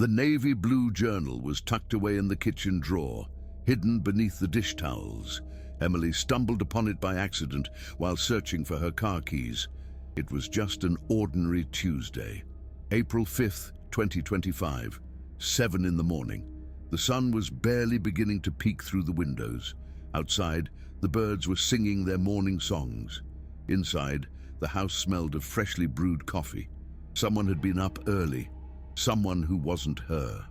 The navy blue journal was tucked away in the kitchen drawer, hidden beneath the dish towels. Emily stumbled upon it by accident while searching for her car keys. It was just an ordinary Tuesday, April 5th, 2025, 7 in the morning. The sun was barely beginning to peek through the windows. Outside, the birds were singing their morning songs. Inside, the house smelled of freshly brewed coffee. Someone had been up early. Someone who wasn't her.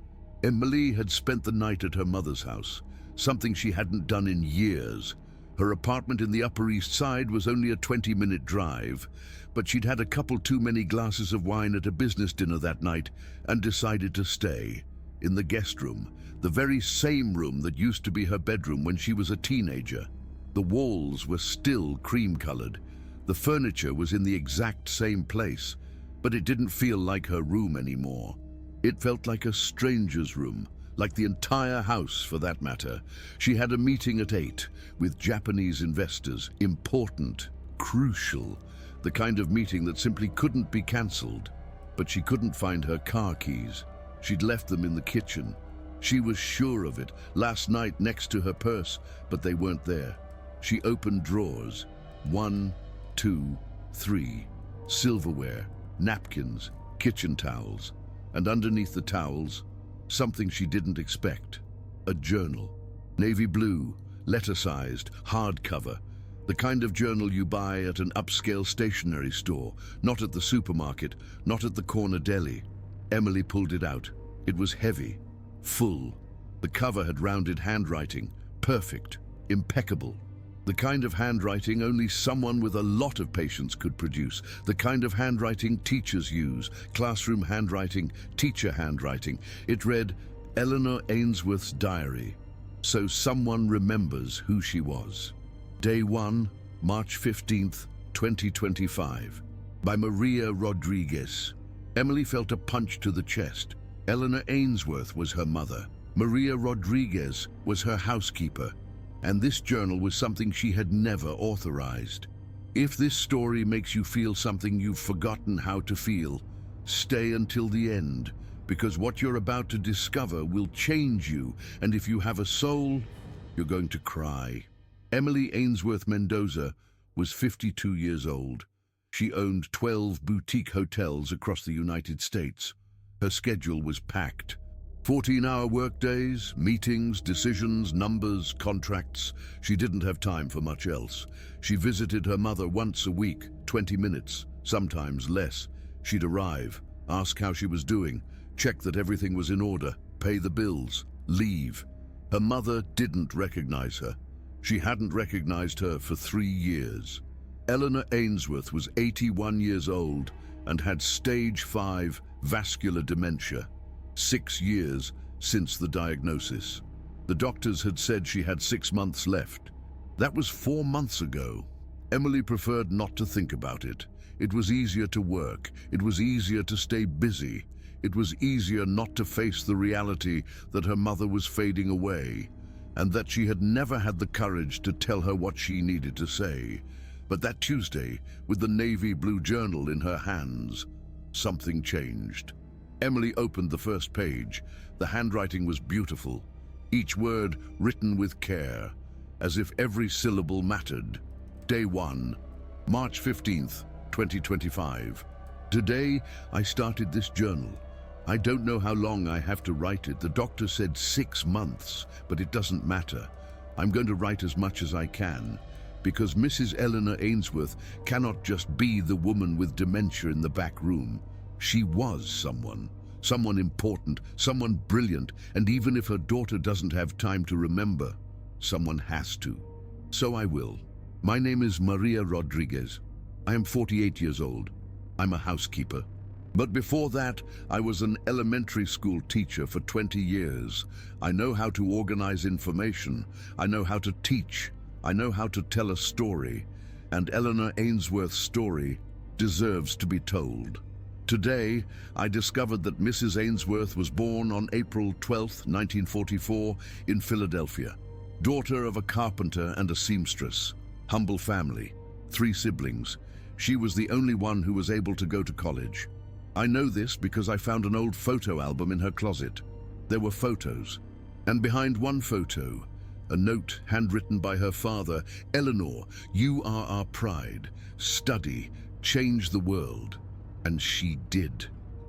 Emily had spent the night at her mother's house, something she hadn't done in years. Her apartment in the Upper East Side was only a 20-minute drive, but she'd had a couple too many glasses of wine at a business dinner that night and decided to stay. In the guest room, the very same room that used to be her bedroom when she was a teenager. The walls were still cream-colored. The furniture was in the exact same place, but it didn't feel like her room anymore. It felt like a stranger's room, like the entire house for that matter. She had a meeting at 8 with Japanese investors, important, crucial, the kind of meeting that simply couldn't be cancelled. But she couldn't find her car keys. She'd left them in the kitchen. She was sure of it, last night next to her purse, but they weren't there. She opened drawers. 1, 2, 3. Silverware, napkins, kitchen towels. And underneath the towels, something she didn't expect. A journal. Navy blue, letter-sized, hardcover. The kind of journal you buy at an upscale stationery store, not at the supermarket, not at the corner deli. Emily pulled it out. It was heavy, full. The cover had rounded handwriting, perfect, impeccable. The kind of handwriting only someone with a lot of patience could produce. The kind of handwriting teachers use, classroom handwriting, teacher handwriting. It read, Eleanor Ainsworth's diary. So someone remembers who she was. Day 1, March 15th, 2025. By Maria Rodriguez. Emily felt a punch to the chest. Eleanor Ainsworth was her mother. Maria Rodriguez was her housekeeper. And this journal was something she had never authorized. If this story makes you feel something you've forgotten how to feel, stay until the end, because what you're about to discover will change you, and if you have a soul, you're going to cry. Emily Ainsworth Mendoza was 52 years old. She owned 12 boutique hotels across the United States. Her schedule was packed. 14-hour workdays, meetings, decisions, numbers, contracts. She didn't have time for much else. She visited her mother once a week, 20 minutes, sometimes less. She'd arrive, ask how she was doing, check that everything was in order, pay the bills, leave. Her mother didn't recognize her. She hadn't recognized her for 3 years. Eleanor Ainsworth was 81 years old and had stage 5 vascular dementia. 6 years since the diagnosis. The doctors had said she had 6 months left. That was 4 months ago. Emily preferred not to think about it. It was easier to work. It was easier to stay busy. It was easier not to face the reality that her mother was fading away, and that she had never had the courage to tell her what she needed to say. But that Tuesday, with the navy blue journal in her hands, something changed. Emily opened the first page. The handwriting was beautiful, each word written with care, as if every syllable mattered. Day 1, March 15th, 2025. Today, I started this journal. I don't know how long I have to write it. The doctor said 6 months, but it doesn't matter. I'm going to write as much as I can, because Mrs. Eleanor Ainsworth cannot just be the woman with dementia in the back room. She was someone important, someone brilliant, and even if her daughter doesn't have time to remember, someone has to. So I will. My name is Maria Rodriguez. I am 48 years old. I'm a housekeeper. But before that, I was an elementary school teacher for 20 years. I know how to organize information. I know how to teach. I know how to tell a story. And Eleanor Ainsworth's story deserves to be told. Today, I discovered that Mrs. Ainsworth was born on April 12, 1944, in Philadelphia. Daughter of a carpenter and a seamstress. Humble family. 3 siblings. She was the only one who was able to go to college. I know this because I found an old photo album in her closet. There were photos, and behind one photo, a note handwritten by her father, "Eleanor, you are our pride. Study, change the world." And she did.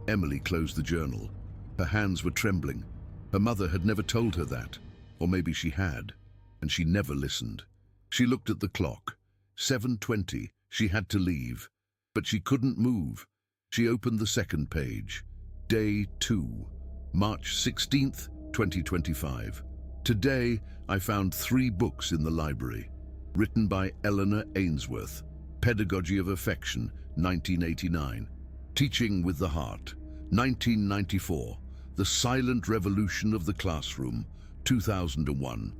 Emily closed the journal. Her hands were trembling. Her mother had never told her that, or maybe she had, and she never listened. She looked at the clock. 7:20, she had to leave, but she couldn't move. She opened the second page. Day 2, March 16th, 2025. Today, I found 3 books in the library, written by Eleanor Ainsworth. Pedagogy of Affection, 1989. Teaching with the Heart, 1994. The Silent Revolution of the Classroom, 2001.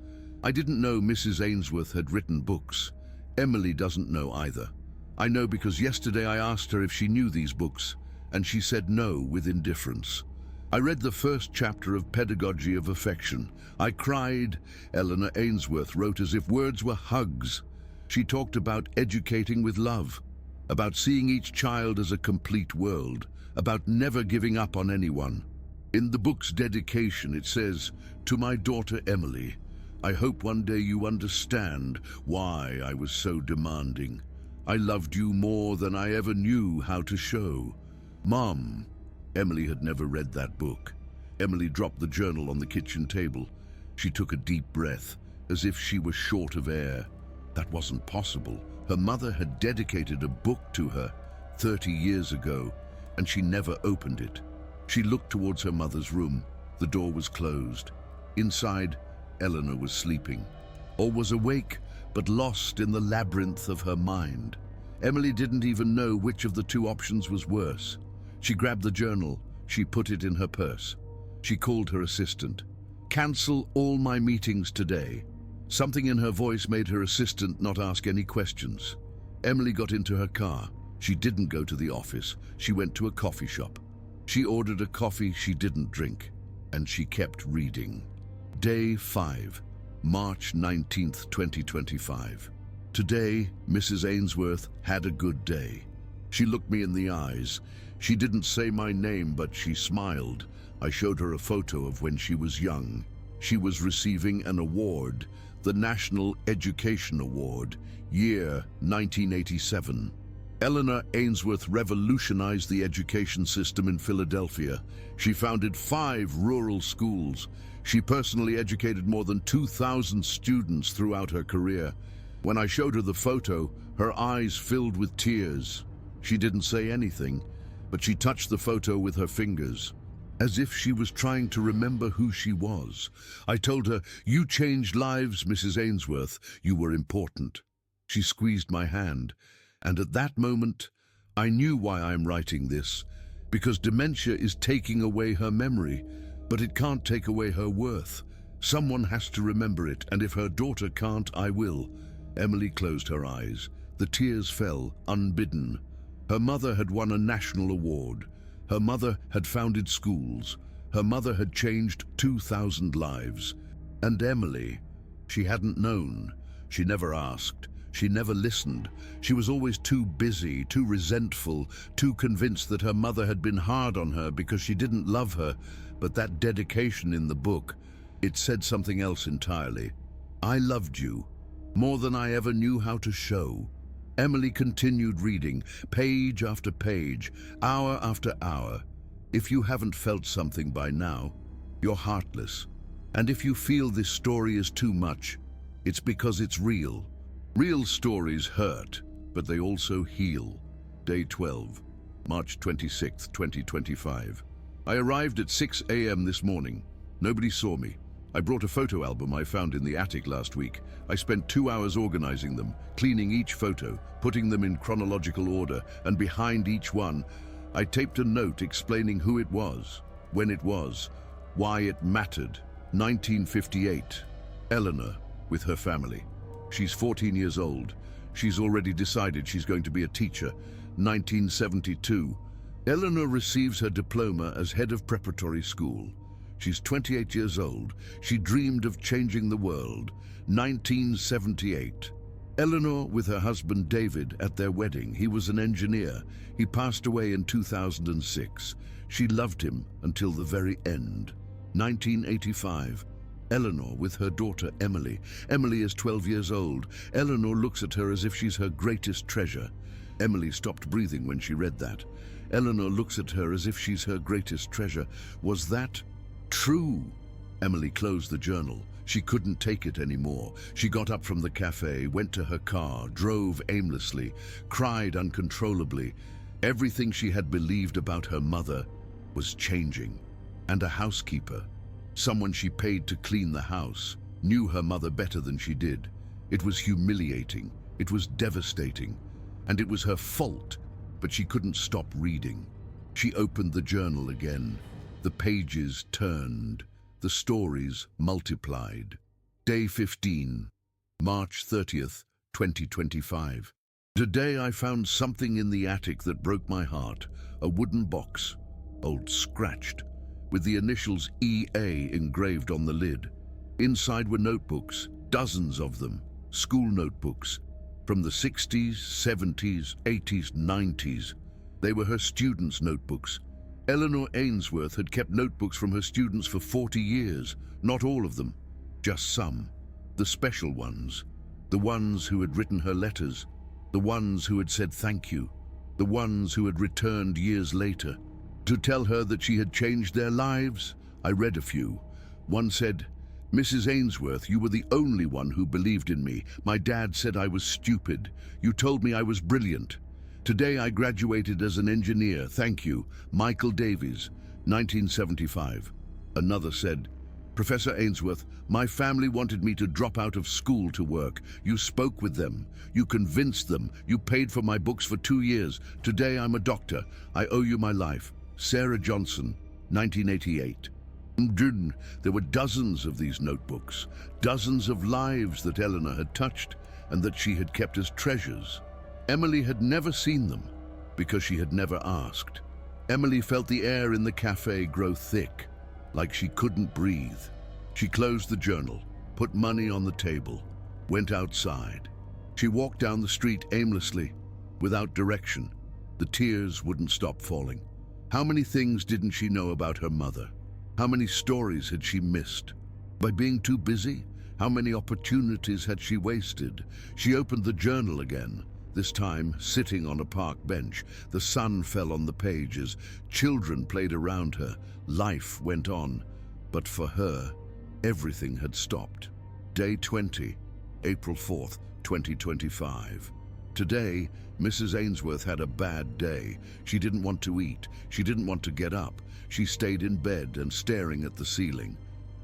I didn't know Mrs. Ainsworth had written books. Emily doesn't know either. I know because yesterday I asked her if she knew these books, and she said no with indifference. I read the first chapter of Pedagogy of Affection. I cried. Eleanor Ainsworth wrote as if words were hugs. She talked about educating with love, about seeing each child as a complete world, about never giving up on anyone. In the book's dedication, it says, "To my daughter Emily, I hope one day you understand why I was so demanding. I loved you more than I ever knew how to show." Mom. Emily had never read that book. Emily dropped the journal on the kitchen table. She took a deep breath, as if she was short of air. That wasn't possible. Her mother had dedicated a book to her 30 years ago, and she never opened it. She looked towards her mother's room. The door was closed. Inside, Eleanor was sleeping, or was awake, but lost in the labyrinth of her mind. Emily didn't even know which of the 2 options was worse. She grabbed the journal. She put it in her purse. She called her assistant. "Cancel all my meetings today." Something in her voice made her assistant not ask any questions. Emily got into her car. She didn't go to the office. She went to a coffee shop. She ordered a coffee she didn't drink, and she kept reading. Day 5, March 19th, 2025. Today, Mrs. Ainsworth had a good day. She looked me in the eyes. She didn't say my name, but she smiled. I showed her a photo of when she was young. She was receiving an award, the National Education Award, year 1987. Eleanor Ainsworth revolutionized the education system in Philadelphia. She founded 5 rural schools. She personally educated more than 2,000 students throughout her career. When I showed her the photo, her eyes filled with tears. She didn't say anything, but she touched the photo with her fingers, as if she was trying to remember who she was. I told her, "You changed lives, Mrs. Ainsworth. You were important." She squeezed my hand, and at that moment, I knew why I'm writing this, because dementia is taking away her memory, but it can't take away her worth. Someone has to remember it, and if her daughter can't, I will. Emily closed her eyes. The tears fell, unbidden. Her mother had won a national award. Her mother had founded schools. Her mother had changed 2,000 lives. And Emily, she hadn't known. She never asked. She never listened. She was always too busy, too resentful, too convinced that her mother had been hard on her because she didn't love her. But that dedication in the book, it said something else entirely. I loved you more than I ever knew how to show. Emily continued reading, page after page, hour after hour. If you haven't felt something by now, you're heartless. And if you feel this story is too much, it's because it's real. Real stories hurt, but they also heal. Day 12, March 26th, 2025. I arrived at 6 a.m. this morning. Nobody saw me. I brought a photo album I found in the attic last week. I spent 2 hours organizing them, cleaning each photo, putting them in chronological order, and behind each one, I taped a note explaining who it was, when it was, why it mattered. 1958. Eleanor, with her family. She's 14 years old. She's already decided she's going to be a teacher. 1972. Eleanor receives her diploma as head of preparatory school. She's 28 years old. She dreamed of changing the world. 1978. Eleanor with her husband David at their wedding. He was an engineer. He passed away in 2006. She loved him until the very end. 1985. Eleanor with her daughter Emily. Emily is 12 years old. Eleanor looks at her as if she's her greatest treasure. Emily stopped breathing when she read that. Eleanor looks at her as if she's her greatest treasure. Was that true? Emily closed the journal. She couldn't take it anymore. She got up from the cafe, went to her car, drove aimlessly, cried uncontrollably. Everything she had believed about her mother was changing. And a housekeeper, someone she paid to clean the house, knew her mother better than she did. It was humiliating. It was devastating. And it was her fault, but she couldn't stop reading. She opened the journal again. The pages turned. The stories multiplied. Day 15, March 30th, 2025. Today I found something in the attic that broke my heart. A wooden box, old scratched, with the initials EA engraved on the lid. Inside were notebooks, dozens of them, school notebooks, from the 60s, 70s, 80s, 90s. They were her students' notebooks. Eleanor Ainsworth had kept notebooks from her students for 40 years, not all of them, just some. The special ones, the ones who had written her letters, the ones who had said thank you, the ones who had returned years later to tell her that she had changed their lives. I read a few. One said, "Mrs. Ainsworth, you were the only one who believed in me. My dad said I was stupid. You told me I was brilliant. Today I graduated as an engineer. Thank you. Michael Davies, 1975. Another said, "Professor Ainsworth, my family wanted me to drop out of school to work. You spoke with them. You convinced them. You paid for my books for 2 years. Today I'm a doctor. I owe you my life. Sarah Johnson, 1988. There were dozens of these notebooks, dozens of lives that Eleanor had touched and that she had kept as treasures. Emily had never seen them because she had never asked. Emily felt the air in the cafe grow thick, like she couldn't breathe. She closed the journal, put money on the table, went outside. She walked down the street aimlessly, without direction. The tears wouldn't stop falling. How many things didn't she know about her mother? How many stories had she missed? By being too busy? How many opportunities had she wasted? She opened the journal again, this time sitting on a park bench. The sun fell on the pages. Children played around her. Life went on. But for her, everything had stopped. Day 20, April 4th, 2025. Today, Mrs. Ainsworth had a bad day. She didn't want to eat. She didn't want to get up. She stayed in bed and staring at the ceiling.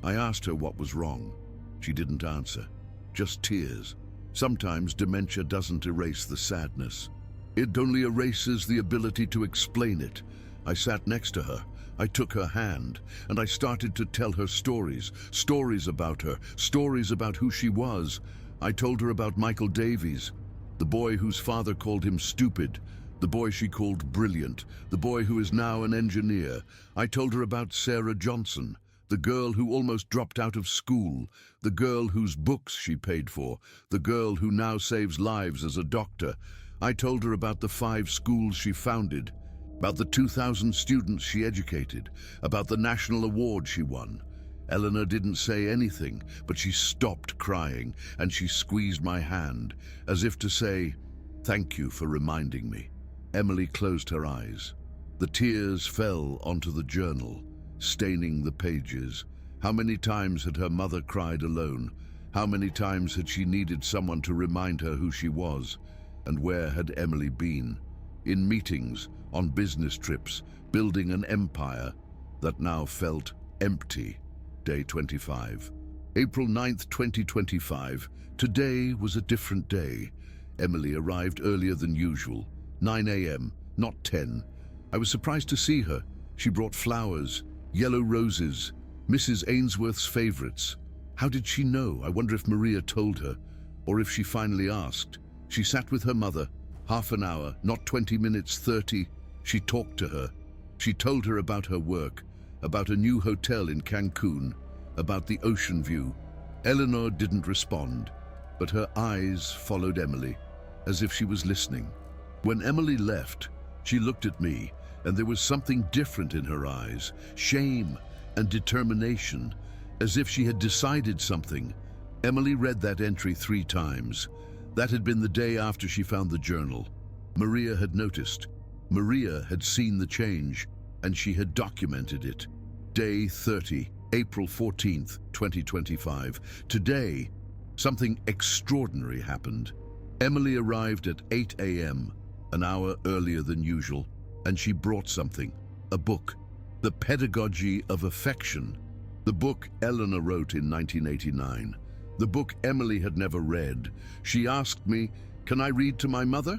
I asked her what was wrong. She didn't answer. Just tears. Sometimes dementia doesn't erase the sadness. It only erases the ability to explain it. I sat next to her. I took her hand, and I started to tell her stories. Stories about her. Stories about who she was. I told her about Michael Davies, the boy whose father called him stupid, the boy she called brilliant, the boy who is now an engineer. I told her about Sarah Johnson, the girl who almost dropped out of school, the girl whose books she paid for, the girl who now saves lives as a doctor. I told her about the 5 schools she founded, about the 2,000 students she educated, about the national award she won. Eleanor didn't say anything, but she stopped crying, and she squeezed my hand, as if to say, "Thank you for reminding me." Emily closed her eyes. The tears fell onto the journal, staining the pages. How many times had her mother cried alone? How many times had she needed someone to remind her who she was? And where had Emily been? In meetings, on business trips, building an empire that now felt empty. Day 25. April 9th, 2025. Today was a different day. Emily arrived earlier than usual, 9 a.m., not 10. I was surprised to see her. She brought flowers, yellow roses, Mrs. Ainsworth's favorites. How did she know? I wonder if Maria told her, or if she finally asked. She sat with her mother, half an hour, not 20 minutes, 30. She talked to her. She told her about her work, about a new hotel in Cancun, about the ocean view. Eleanor didn't respond. but her eyes followed Emily, as if she was listening. When Emily left, she looked at me, and there was something different in her eyes, shame and determination, as if she had decided something. Emily read that entry 3 times. That had been the day after she found the journal. Maria had noticed. Maria had seen the change, and she had documented it. Day 30, April 14th, 2025. Today, something extraordinary happened. Emily arrived at 8 a.m., an hour earlier than usual, and she brought something, a book, The Pedagogy of Affection, the book Eleanor wrote in 1989, the book Emily had never read. She asked me, "Can I read to my mother?"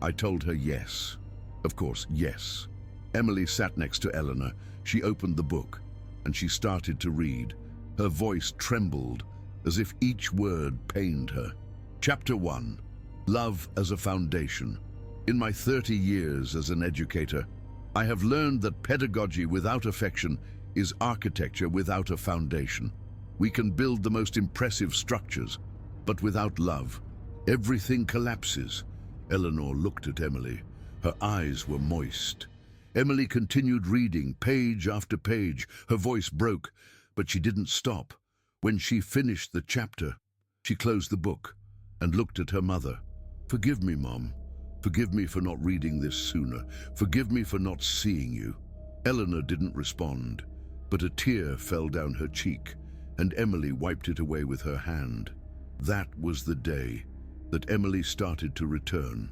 I told her yes. Of course, yes. Emily sat next to Eleanor. She opened the book, and she started to read. Her voice trembled, as if each word pained her. Chapter 1. Love as a Foundation. In my 30 years as an educator, I have learned that pedagogy without affection is architecture without a foundation. We can build the most impressive structures, but without love, everything collapses. Eleanor looked at Emily. Her eyes were moist. Emily continued reading, page after page. Her voice broke, but she didn't stop. When she finished the chapter, she closed the book and looked at her mother. "Forgive me, Mom. Forgive me for not reading this sooner. Forgive me for not seeing you." Eleanor didn't respond, but a tear fell down her cheek, and Emily wiped it away with her hand. That was the day that Emily started to return.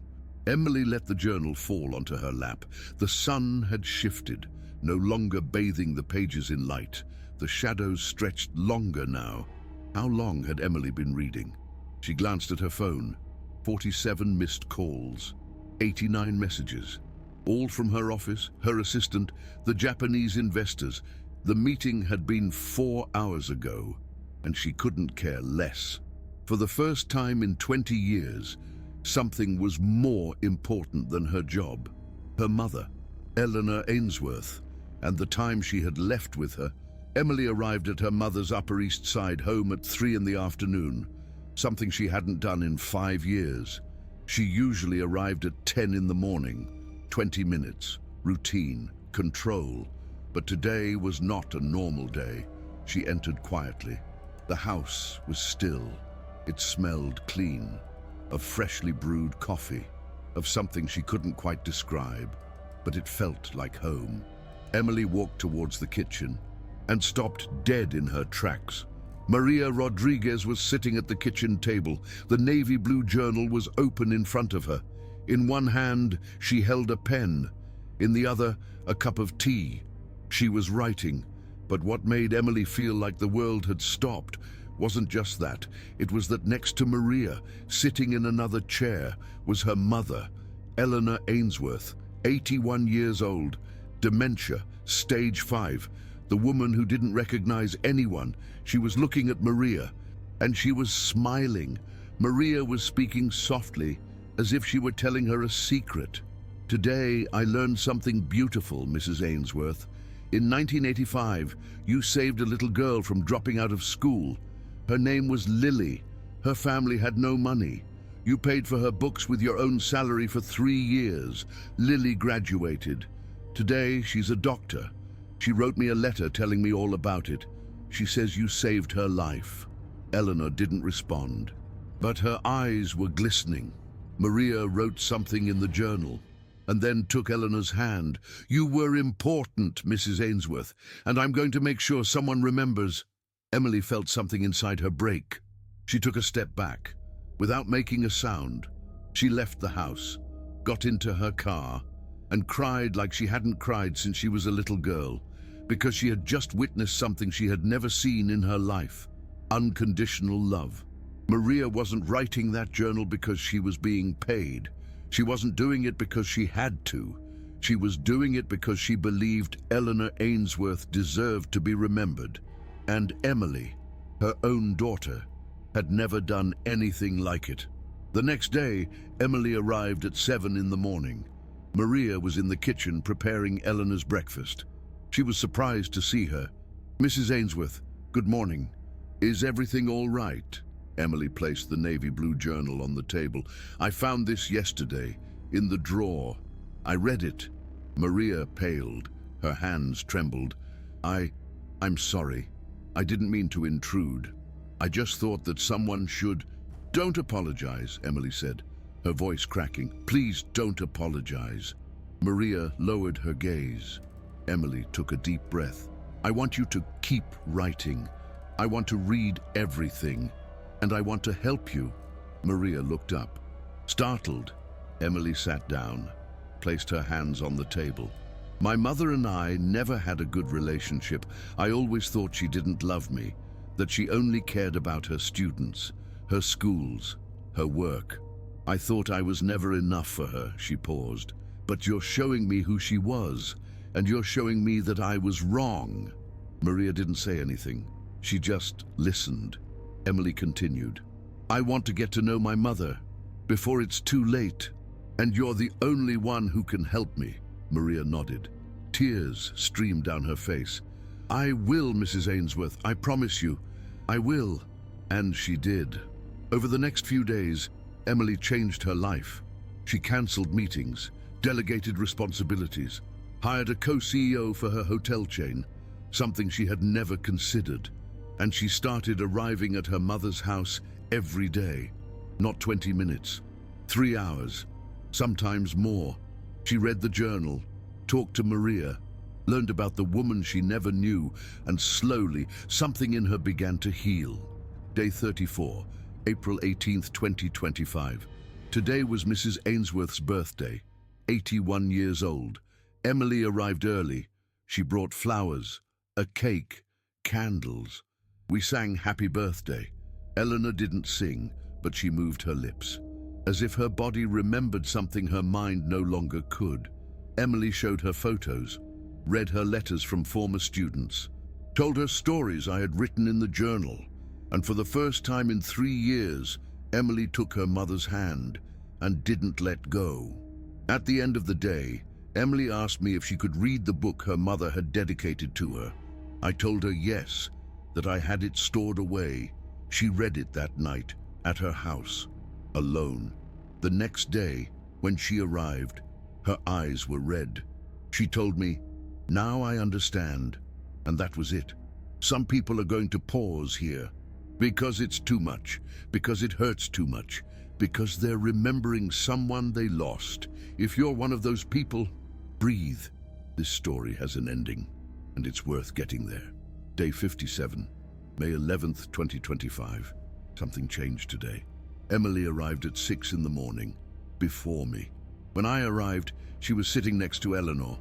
Emily let the journal fall onto her lap. The sun had shifted, no longer bathing the pages in light. The shadows stretched longer now. How long had Emily been reading? She glanced at her phone. 47 missed calls, 89 messages, all from her office, her assistant, the Japanese investors. The meeting had been 4 hours ago, and she couldn't care less. For the first time in 20 years, something was more important than her job. Her mother, Eleanor Ainsworth, and the time she had left with her. Emily arrived at her mother's Upper East Side home at 3 in the afternoon, something she hadn't done in 5 years. She usually arrived at 10 in the morning, 20 minutes, routine, control. But today was not a normal day. She entered quietly. The house was still. It smelled clean, of freshly brewed coffee, of something she couldn't quite describe, but it felt like home. Emily walked towards the kitchen and stopped dead in her tracks. Maria Rodriguez was sitting at the kitchen table. The navy blue journal was open in front of her. In one hand, she held a pen. In the other, a cup of tea. She was writing, but what made Emily feel like the world had stopped wasn't just that. It was that next to Maria, sitting in another chair, was her mother, Eleanor Ainsworth, 81 years old, dementia, stage 5, the woman who didn't recognize anyone. She was looking at Maria, and she was smiling. Maria was speaking softly, as if she were telling her a secret. "Today, I learned something beautiful, Mrs. Ainsworth. In 1985, you saved a little girl from dropping out of school. Her name was Lily. Her family had no money. You paid for her books with your own salary for 3 years. Lily graduated. Today, she's a doctor. She wrote me a letter telling me all about it. She says you saved her life." Eleanor didn't respond, but her eyes were glistening. Maria wrote something in the journal, and then took Eleanor's hand. "You were important, Mrs. Ainsworth, and I'm going to make sure someone remembers." Emily felt something inside her break. She took a step back. Without making a sound, she left the house, got into her car, and cried like she hadn't cried since she was a little girl, because she had just witnessed something she had never seen in her life: unconditional love. Maria wasn't writing that journal because she was being paid. She wasn't doing it because she had to. She was doing it because she believed Eleanor Ainsworth deserved to be remembered. And Emily, her own daughter, had never done anything like it. The next day, Emily arrived at 7 in the morning. Maria was in the kitchen preparing Eleanor's breakfast. She was surprised to see her. "Mrs. Ainsworth, good morning. Is everything all right?" Emily placed the navy blue journal on the table. "I found this yesterday, in the drawer. I read it." Maria paled. Her hands trembled. I'm sorry. I didn't mean to intrude. I just thought that someone should—" "Don't apologize," Emily said, her voice cracking. "Please don't apologize." Maria lowered her gaze. Emily took a deep breath. "I want you to keep writing. I want to read everything. And I want to help you." Maria looked up. Startled, Emily sat down, placed her hands on the table. "My mother and I never had a good relationship. I always thought she didn't love me, that she only cared about her students, her schools, her work. I thought I was never enough for her." She paused. "But you're showing me who she was, and you're showing me that I was wrong." Maria didn't say anything. She just listened. Emily continued. "I want to get to know my mother before it's too late, and you're the only one who can help me." Maria nodded. Tears streamed down her face. "I will, Mrs. Ainsworth, I promise you. I will." And she did. Over the next few days, Emily changed her life. She cancelled meetings, delegated responsibilities, hired a co-CEO for her hotel chain, something she had never considered. And she started arriving at her mother's house every day. Not 20 minutes, 3 hours, sometimes more. She read the journal, talked to Maria, learned about the woman she never knew, and slowly something in her began to heal. Day 34, April 18th, 2025. Today was Mrs. Ainsworth's birthday, 81 years old. Emily arrived early. She brought flowers, a cake, candles. We sang happy birthday. Eleanor didn't sing, but she moved her lips, as if her body remembered something her mind no longer could. Emily showed her photos, read her letters from former students, told her stories I had written in the journal, and for the first time in 3 years, Emily took her mother's hand and didn't let go. At the end of the day, Emily asked me if she could read the book her mother had dedicated to her. I told her yes, that I had it stored away. She read it that night at her house, alone. The next day, when she arrived, her eyes were red. She told me, "Now I understand," and that was it. Some people are going to pause here, because it's too much, because it hurts too much, because they're remembering someone they lost. If you're one of those people, breathe. This story has an ending, and it's worth getting there. Day 57, May 11th, 2025. Something changed today. Emily arrived at 6 in the morning, before me. When I arrived, she was sitting next to Eleanor,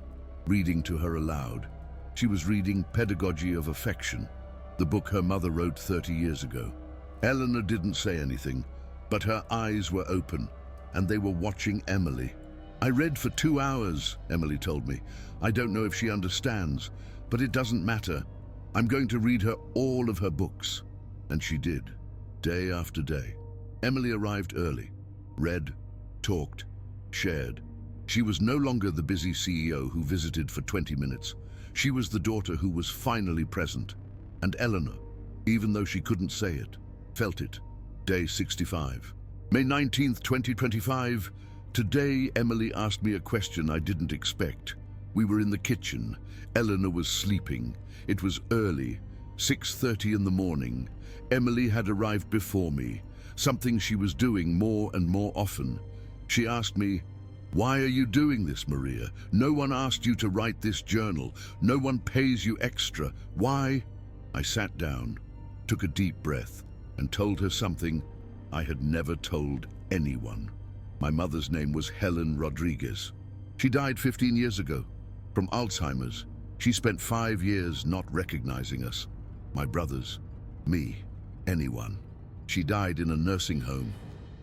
reading to her aloud. She was reading Pedagogy of Affection, the book her mother wrote 30 years ago. Eleanor didn't say anything, but her eyes were open, and they were watching Emily. "I read for 2 hours, Emily told me. "I don't know if she understands, but it doesn't matter. I'm going to read her all of her books." And she did, day after day. Emily arrived early, read, talked, shared. She was no longer the busy CEO who visited for 20 minutes. She was the daughter who was finally present. And Eleanor, even though she couldn't say it, felt it. Day 65. May 19th, 2025. Today, Emily asked me a question I didn't expect. We were in the kitchen. Eleanor was sleeping. It was early, 6:30 in the morning. Emily had arrived before me, something she was doing more and more often. She asked me, "Why are you doing this, Maria? No one asked you to write this journal. No one pays you extra. Why?" I sat down, took a deep breath, and told her something I had never told anyone. My mother's name was Helen Rodriguez. She died 15 years ago, from Alzheimer's. She spent 5 years not recognizing us, my brothers, me, anyone. She died in a nursing home,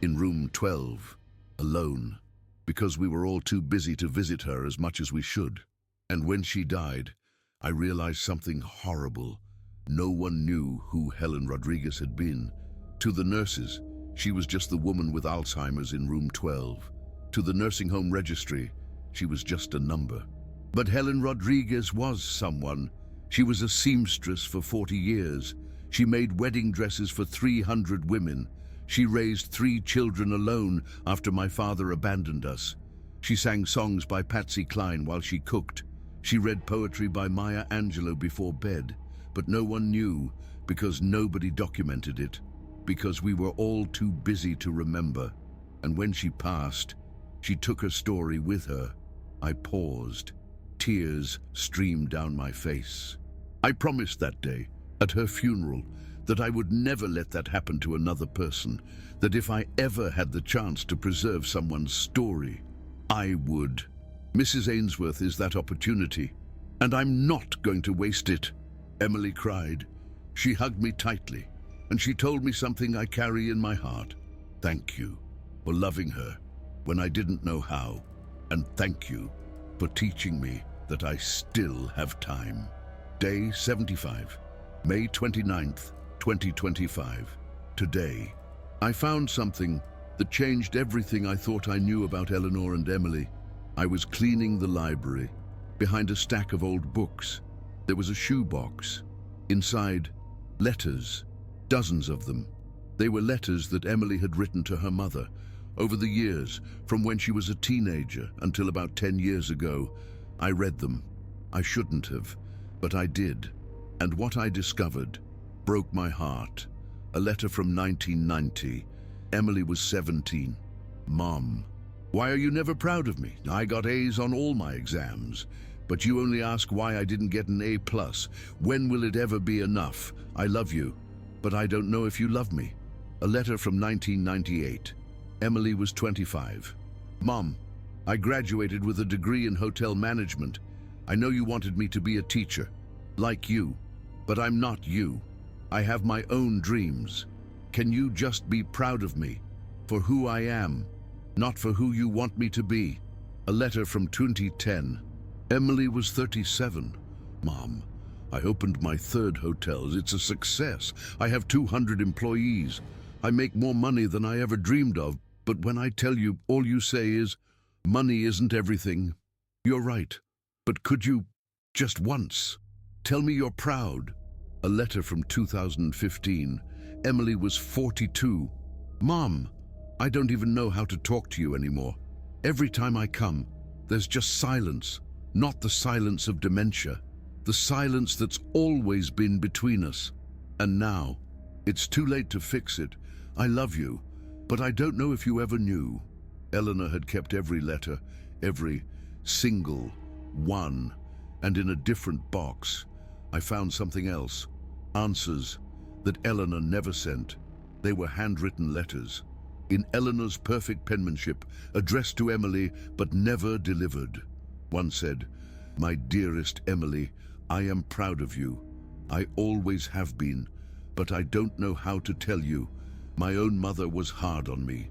in room 12, alone, because we were all too busy to visit her as much as we should. And when she died, I realized something horrible. No one knew who Helen Rodriguez had been. To the nurses, she was just the woman with Alzheimer's in room 12. To the nursing home registry, she was just a number. But Helen Rodriguez was someone. She was a seamstress for 40 years. She made wedding dresses for 300 women. She raised 3 children alone after my father abandoned us. She sang songs by Patsy Cline while she cooked. She read poetry by Maya Angelou before bed, but no one knew because nobody documented it, because we were all too busy to remember. And when she passed, she took her story with her. I paused. Tears streamed down my face. I promised that day, at her funeral, that I would never let that happen to another person, that if I ever had the chance to preserve someone's story, I would. Mrs. Ainsworth is that opportunity, and I'm not going to waste it. Emily cried. She hugged me tightly, and she told me something I carry in my heart. Thank you for loving her when I didn't know how, and thank you for teaching me that I still have time. Day 75, May 29th, 2025. Today, I found something that changed everything I thought I knew about Eleanor and Emily. I was cleaning the library. Behind a stack of old books, there was a shoebox. Inside, letters, dozens of them. They were letters that Emily had written to her mother over the years, from when she was a teenager until about 10 years ago. I read them. I shouldn't have, but I did. And what I discovered broke my heart. A letter from 1990. Emily was 17. Mom, why are you never proud of me? I got A's on all my exams, but you only ask why I didn't get an A+. When will it ever be enough? I love you, but I don't know if you love me. A letter from 1998. Emily was 25. Mom, I graduated with a degree in hotel management. I know you wanted me to be a teacher, like you, but I'm not you. I have my own dreams. Can you just be proud of me for who I am, not for who you want me to be? A letter from 2010. Emily was 37. Mom, I opened my 3rd hotel. It's a success. I have 200 employees. I make more money than I ever dreamed of. But when I tell you, all you say is, money isn't everything. You're right. But could you, just once, tell me you're proud? A letter from 2015. Emily was 42. Mom, I don't even know how to talk to you anymore. Every time I come, there's just silence. Not the silence of dementia. The silence that's always been between us. And now, it's too late to fix it. I love you, but I don't know if you ever knew. Eleanor had kept every letter, every single one, and in a different box, I found something else. Answers that Eleanor never sent. They were handwritten letters, in Eleanor's perfect penmanship, addressed to Emily, but never delivered. One said, "My dearest Emily, I am proud of you. I always have been, but I don't know how to tell you. My own mother was hard on me,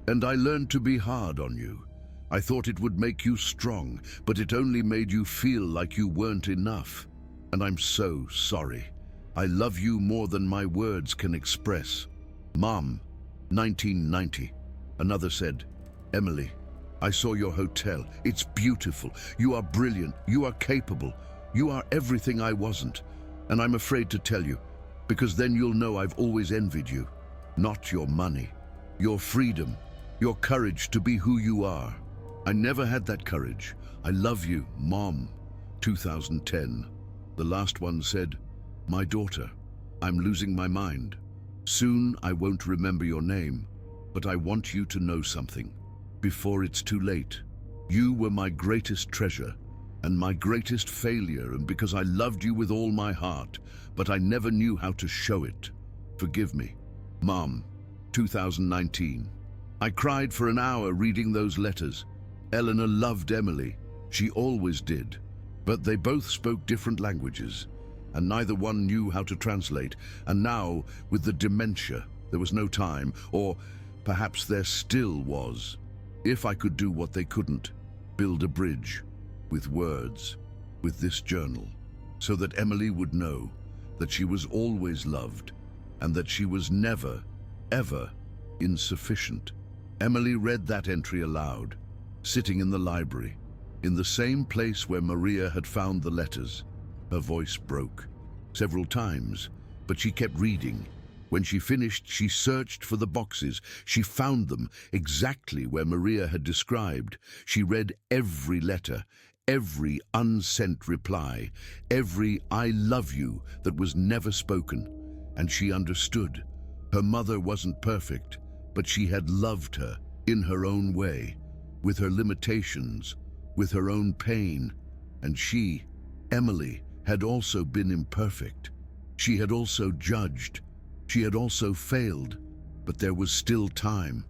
and I learned to be hard on you. I thought it would make you strong, but it only made you feel like you weren't enough. And I'm so sorry. I love you more than my words can express." Mom, 1990. Another said, "Emily, I saw your hotel. It's beautiful. You are brilliant. You are capable. You are everything I wasn't. And I'm afraid to tell you, because then you'll know I've always envied you. Not your money, your freedom, your courage to be who you are. I never had that courage. I love you, Mom." 2010. The last one said, "My daughter, I'm losing my mind. Soon I won't remember your name, but I want you to know something. Before it's too late, you were my greatest treasure and my greatest failure, and because I loved you with all my heart, but I never knew how to show it. Forgive me." Mom, 2019. I cried for an hour reading those letters. Eleanor loved Emily. She always did. But they both spoke different languages, and neither one knew how to translate. And now, with the dementia, there was no time, or perhaps there still was. If I could do what they couldn't, build a bridge, with words, with this journal, so that Emily would know that she was always loved, and that she was never, ever insufficient. Emily read that entry aloud, sitting in the library, in the same place where Maria had found the letters. Her voice broke several times, but she kept reading. When she finished, she searched for the boxes. She found them exactly where Maria had described. She read every letter, every unsent reply, every "I love you" that was never spoken. And she understood. Her mother wasn't perfect, but she had loved her in her own way, with her limitations, with her own pain. And she, Emily, had also been imperfect. She had also judged. She had also failed. But there was still time.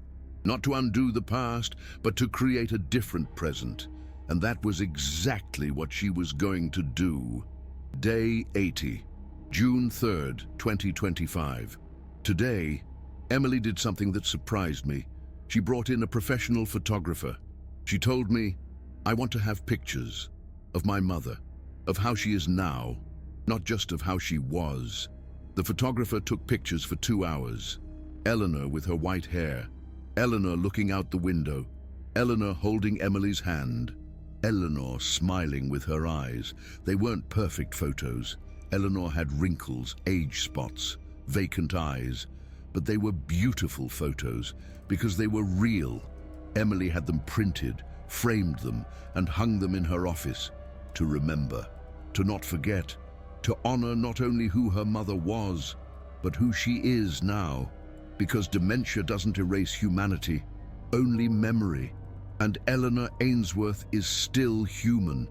Not to undo the past, but to create a different present. And that was exactly what she was going to do. Day 80, June 3rd, 2025. Today, Emily did something that surprised me. She brought in a professional photographer. She told me, "I want to have pictures of my mother, of how she is now, not just of how she was." The photographer took pictures for 2 hours. Eleanor with her white hair, Eleanor looking out the window, Eleanor holding Emily's hand, Eleanor smiling with her eyes. They weren't perfect photos. Eleanor had wrinkles, age spots, vacant eyes, but they were beautiful photos because they were real. Emily had them printed, framed them, and hung them in her office to remember, to not forget, to honor not only who her mother was, but who she is now, because dementia doesn't erase humanity, only memory. And Eleanor Ainsworth is still human.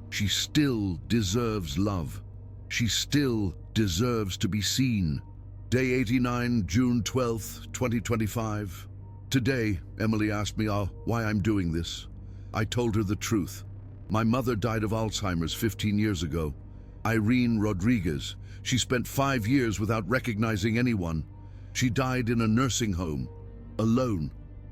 She still deserves love. She still deserves to be seen. Day 89, June 12th, 2025. Today, Emily asked me why I'm doing this. I told her the truth. My mother died of Alzheimer's 15 years ago. Irene Rodriguez. She spent 5 years without recognizing anyone. She died in a nursing home, alone,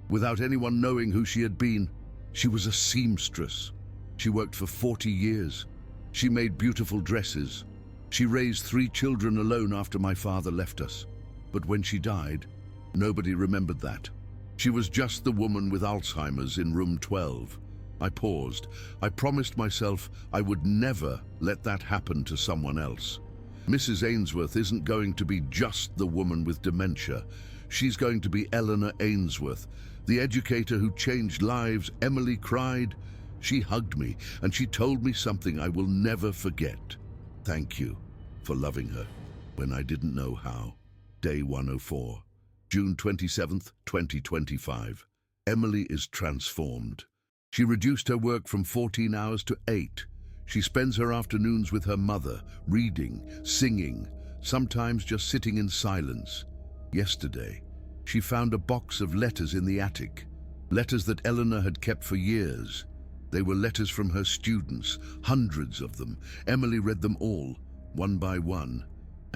without anyone knowing who she had been. She was a seamstress. She worked for 40 years. She made beautiful dresses. She raised 3 children alone after my father left us. But when she died, nobody remembered that. She was just the woman with Alzheimer's in room 12. I paused. I promised myself I would never let that happen to someone else. Mrs. Ainsworth isn't going to be just the woman with dementia. She's going to be Eleanor Ainsworth, the educator who changed lives. Emily cried. She hugged me, and she told me something I will never forget. Thank you for loving her when I didn't know how. Day 104, June 27th, 2025. Emily is transformed. She reduced her work from 14 hours to 8. She spends her afternoons with her mother, reading, singing, sometimes just sitting in silence. Yesterday, she found a box of letters in the attic, letters that Eleanor had kept for years. They were letters from her students, hundreds of them. Emily read them all, one by one,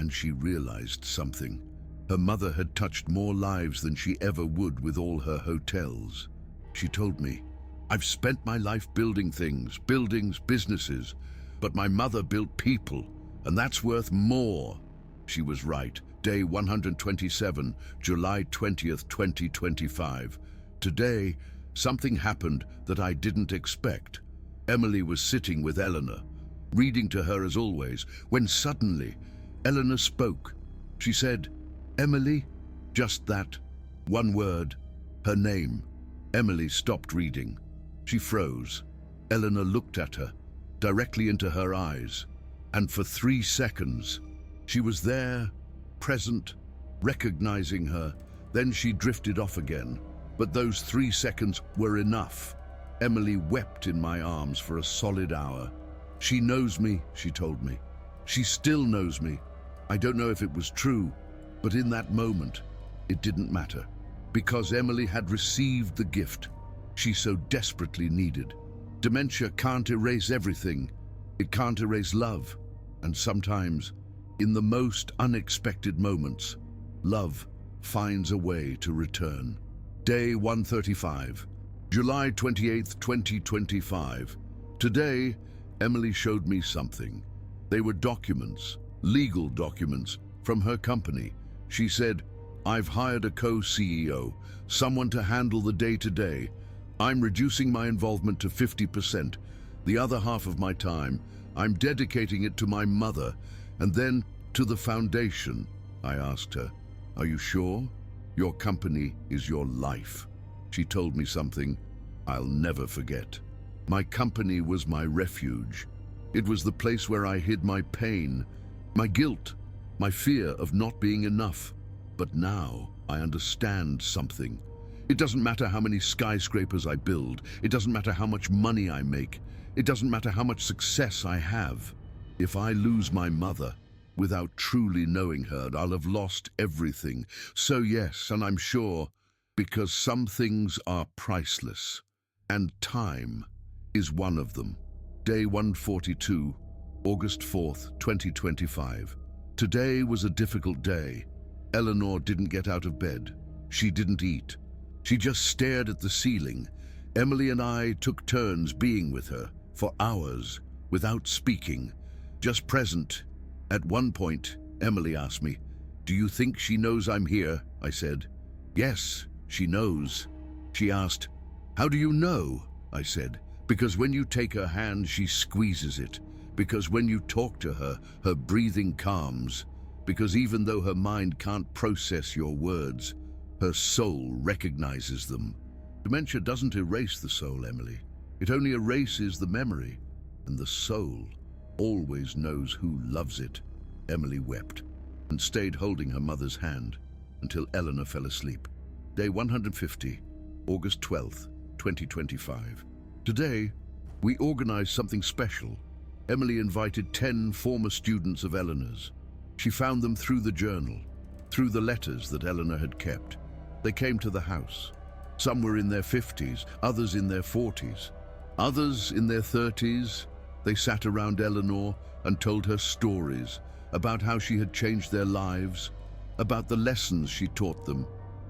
and she realized something. Her mother had touched more lives than she ever would with all her hotels. She told me, "I've spent my life building things, buildings, businesses, but my mother built people, and that's worth more." She was right. Day 127, July 20th, 2025. Today, something happened that I didn't expect. Emily was sitting with Eleanor, reading to her as always, when suddenly, Eleanor spoke. She said, "Emily," just that, one word, her name. Emily stopped reading. She froze. Eleanor looked at her, directly into her eyes, and for 3 seconds, she was there, present, recognizing her. Then she drifted off again. But those 3 seconds were enough. Emily wept in my arms for a solid hour. "She knows me," she told me. "She still knows me." I don't know if it was true, but in that moment, it didn't matter, because Emily had received the gift she so desperately needed. Dementia can't erase everything. It can't erase love. And sometimes, in the most unexpected moments, love finds a way to return. Day 135, July 28th, 2025. Today, Emily showed me something. They were documents, legal documents, from her company. She said, "I've hired a co-CEO, someone to handle the day-to-day. I'm reducing my involvement to 50%. The other half of my time, I'm dedicating it to my mother, and then to the foundation." I asked her. Are you sure? Your company is your life. She told me something I'll never forget. My company was my refuge. It was the place where I hid my pain, my guilt, my fear of not being enough. But now I understand something. It doesn't matter how many skyscrapers I build. It doesn't matter how much money I make. It doesn't matter how much success I have. If I lose my mother, without truly knowing her, I'll have lost everything. So yes, and I'm sure, because some things are priceless, and time is one of them. Day 142, August 4th, 2025. Today was a difficult day. Eleanor didn't get out of bed. She didn't eat. She just stared at the ceiling. Emily and I took turns being with her for hours, without speaking, just present. At one point, Emily asked me, "Do you think she knows I'm here?" I said, "Yes, she knows." She asked, "How do you know?" I said, "Because when you take her hand, she squeezes it. Because when you talk to her, her breathing calms. Because even though her mind can't process your words, her soul recognizes them." Dementia doesn't erase the soul, Emily. It only erases the memory, and the soul always knows who loves it. Emily wept and stayed holding her mother's hand until Eleanor fell asleep. Day 150, August 12th, 2025. Today, we organized something special. Emily invited 10 former students of Eleanor's. She found them through the journal, through the letters that Eleanor had kept. They came to the house. Some were in their 50s, others in their 40s, others in their 30s. They sat around Eleanor and told her stories about how she had changed their lives, about the lessons she taught them,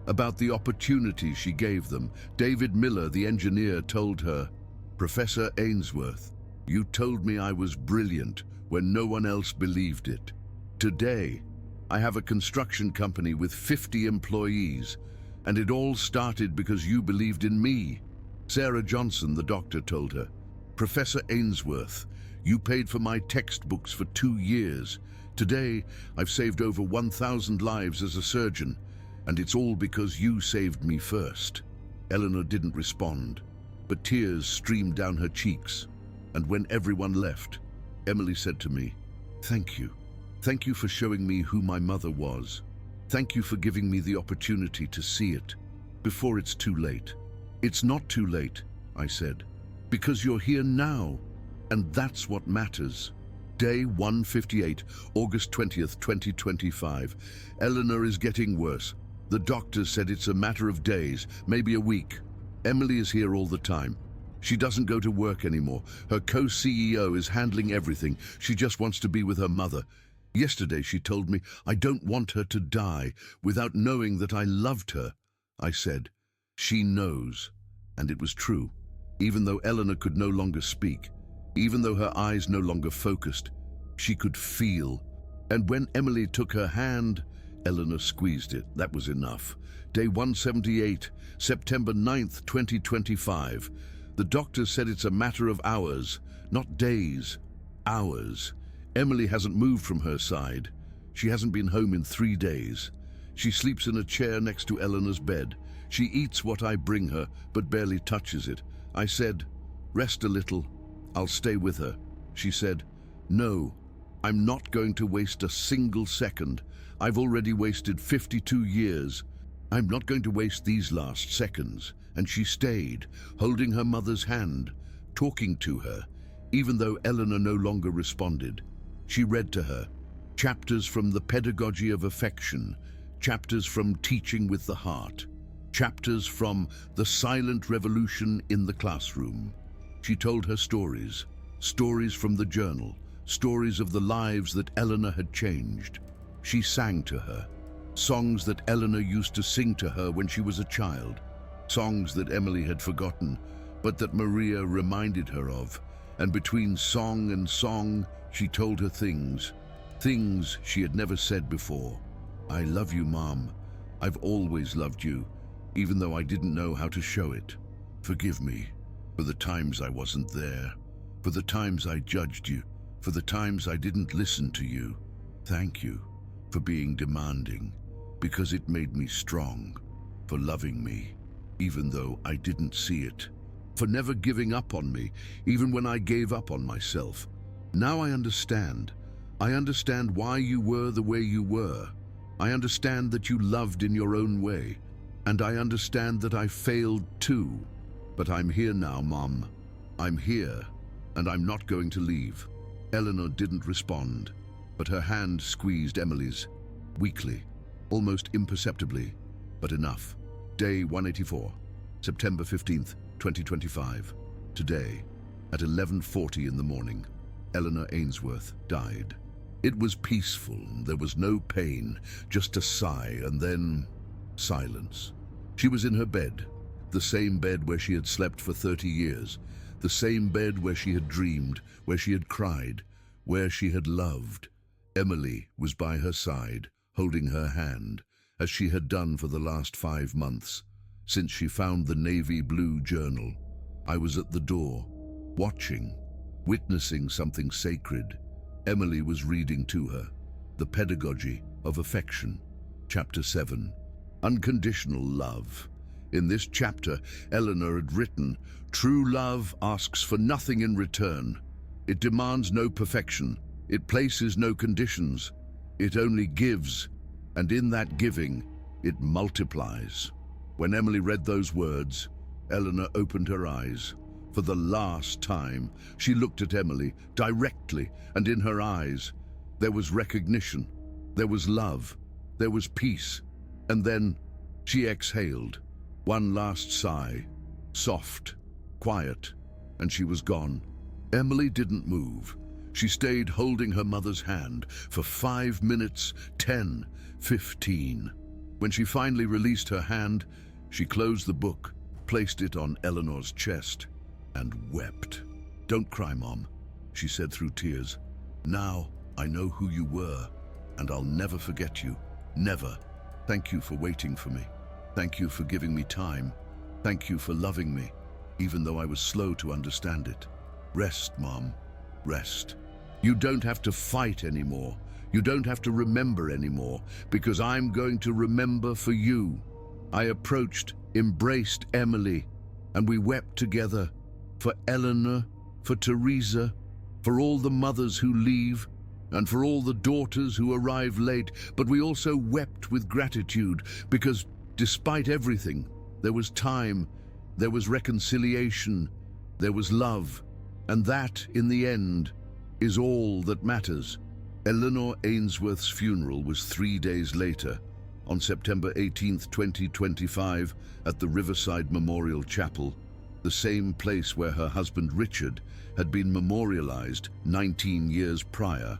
about the opportunities she gave them. David Miller, the engineer, told her, "Professor Ainsworth, you told me I was brilliant when no one else believed it. Today, I have a construction company with 50 employees, and it all started because you believed in me." Sarah Johnson, the doctor, told her, "Professor Ainsworth, you paid for my textbooks for 2 years. Today, I've saved over 1,000 lives as a surgeon, and it's all because you saved me first." Eleanor didn't respond, but tears streamed down her cheeks. And when everyone left, Emily said to me, "Thank you. Thank you for showing me who my mother was. Thank you for giving me the opportunity to see it before it's too late." "It's not too late," I said, "because you're here now, and that's what matters." Day 158, August 20th, 2025. Eleanor is getting worse. The doctor said it's a matter of days, maybe a week. Emily is here all the time. She doesn't go to work anymore. Her co-CEO is handling everything. She just wants to be with her mother. Yesterday she told me I don't want her to die without knowing that I loved her. I said, "She knows." And it was true. Even though Eleanor could no longer speak, even though her eyes no longer focused, she could feel. And when Emily took her hand, Eleanor squeezed it. That was enough. Day 178, September 9th, 2025. The doctor said it's a matter of hours, not days. Hours. Emily hasn't moved from her side. She hasn't been home in 3 days. She sleeps in a chair next to Eleanor's bed. She eats what I bring her, but barely touches it. I said, "Rest a little. I'll stay with her." She said, "No, I'm not going to waste a single second. I've already wasted 52 years. I'm not going to waste these last seconds." And she stayed, holding her mother's hand, talking to her, even though Eleanor no longer responded. She read to her chapters from the pedagogy of affection, chapters from teaching with the heart, chapters from the silent revolution in the classroom. She told her stories, stories from the journal, stories of the lives that Eleanor had changed. She sang to her, songs that Eleanor used to sing to her when she was a child, songs that Emily had forgotten, but that Maria reminded her of. And between song and song, she told her things she had never said before. "I love you, Mom. I've always loved you, even though I didn't know how to show it. Forgive me for the times I wasn't there, for the times I judged you, for the times I didn't listen to you. Thank you for being demanding, because it made me strong, for loving me, even though I didn't see it, for never giving up on me, even when I gave up on myself. Now I understand. I understand why you were the way you were. I understand that you loved in your own way, and I understand that I failed too. But I'm here now, Mom. I'm here, and I'm not going to leave. Eleanor didn't respond, but her hand squeezed Emily's, weakly, almost imperceptibly, but enough. Day 184, September 15th, 2025. Today, at 11:40 in the morning, Eleanor Ainsworth died. It was peaceful. There was no pain, just a sigh, and then silence. She was in her bed, the same bed where she had slept for 30 years, the same bed where she had dreamed, where she had cried, where she had loved. Emily was by her side, holding her hand, as she had done for the last 5 months, since she found the navy blue journal. I was at the door, watching, witnessing something sacred. Emily was reading to her, The Pedagogy of Affection, Chapter 7, Unconditional Love. In this chapter, Eleanor had written, "True love asks for nothing in return. It demands no perfection. It places no conditions. It only gives, and in that giving, it multiplies." When Emily read those words, Eleanor opened her eyes. For the last time, she looked at Emily directly, and in her eyes, there was recognition, there was love, there was peace. And then she exhaled, one last sigh, soft, quiet, and she was gone. Emily didn't move. She stayed holding her mother's hand for 5 minutes, 10, 15. When she finally released her hand, she closed the book, placed it on Eleanor's chest, and wept. "Don't cry, Mom," she said through tears. "Now I know who you were, and I'll never forget you. Never. Thank you for waiting for me. Thank you for giving me time. Thank you for loving me, even though I was slow to understand it. Rest, Mom. Rest. You don't have to fight anymore. You don't have to remember anymore, because I'm going to remember for you." I approached, embraced Emily, and we wept together. For Eleanor, for Teresa, for all the mothers who leave, and for all the daughters who arrive late. But we also wept with gratitude, because despite everything, there was time, there was reconciliation, there was love, and that, in the end, is all that matters. Eleanor Ainsworth's funeral was 3 days later, on September 18th, 2025, at the Riverside Memorial Chapel, the same place where her husband Richard had been memorialized 19 years prior.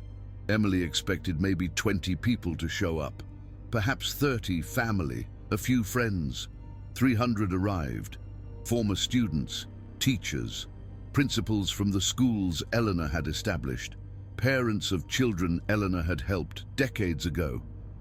Emily expected maybe 20 people to show up, perhaps 30 family, a few friends. 300 arrived, former students, teachers, principals from the schools Eleanor had established, parents of children Eleanor had helped decades ago.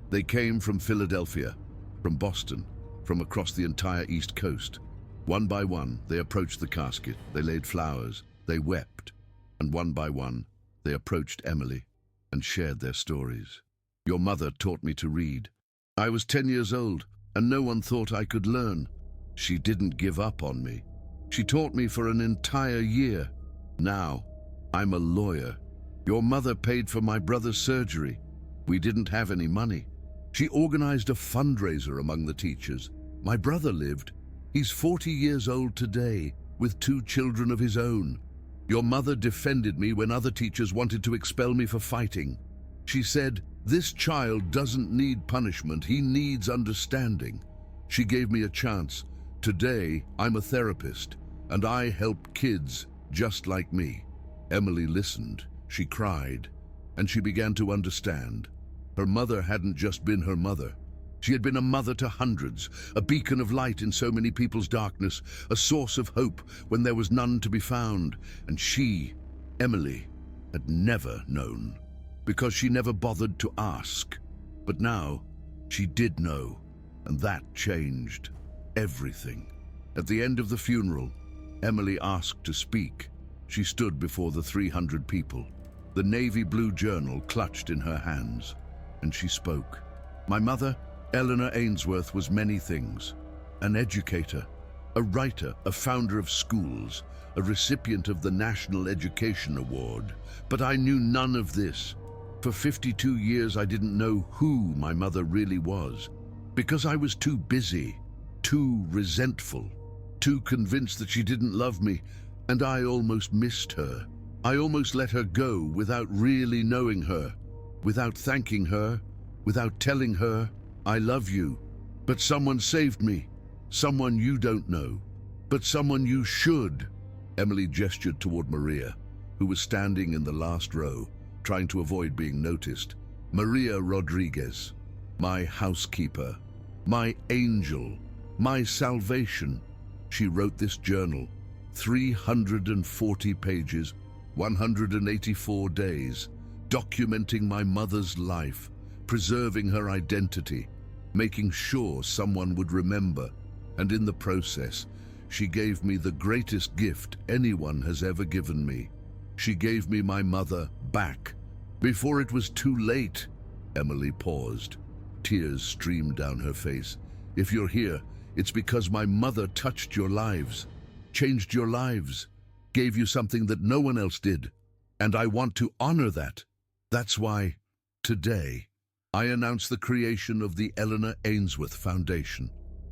They came from Philadelphia, from Boston, from across the entire East Coast. One by one, they approached the casket, they laid flowers, they wept, and one by one, they approached Emily and shared their stories. "Your mother taught me to read. I was 10 years old, and no one thought I could learn. She didn't give up on me. She taught me for an entire year. Now, I'm a lawyer. Your mother paid for my brother's surgery. We didn't have any money. She organized a fundraiser among the teachers. My brother lived. He's 40 years old today, with 2 children of his own. Your mother defended me when other teachers wanted to expel me for fighting. She said, 'This child doesn't need punishment, he needs understanding.' She gave me a chance. Today, I'm a therapist, and I help kids just like me." Emily listened, she cried, and she began to understand. Her mother hadn't just been her mother. She had been a mother to hundreds, a beacon of light in so many people's darkness, a source of hope when there was none to be found. And she, Emily, had never known, because she never bothered to ask. But now, she did know, and that changed everything. At the end of the funeral, Emily asked to speak. She stood before the 300 people, the navy blue journal clutched in her hands. and she spoke. My mother, Eleanor Ainsworth, was many things. An educator, a writer, a founder of schools, a recipient of the National Education Award. But I knew none of this. For 52 years I didn't know who my mother really was, because I was too busy, too resentful, too convinced that she didn't love me, and I almost missed her. I almost let her go without really knowing her, without thanking her, without telling her, I love you. But someone saved me, someone you don't know, but someone you should. Emily gestured toward Maria, who was standing in the last row, trying to avoid being noticed. Maria Rodriguez, my housekeeper, my angel, my salvation. She wrote this journal, 340 pages, 184 days, documenting my mother's life, preserving her identity, making sure someone would remember, and in the process, she gave me the greatest gift anyone has ever given me. She gave me my mother back, before it was too late. Emily paused. Tears streamed down her face. If you're here, it's because my mother touched your lives, changed your lives, gave you something that no one else did, and I want to honor that. That's why, today, I announce the creation of the Eleanor Ainsworth Foundation.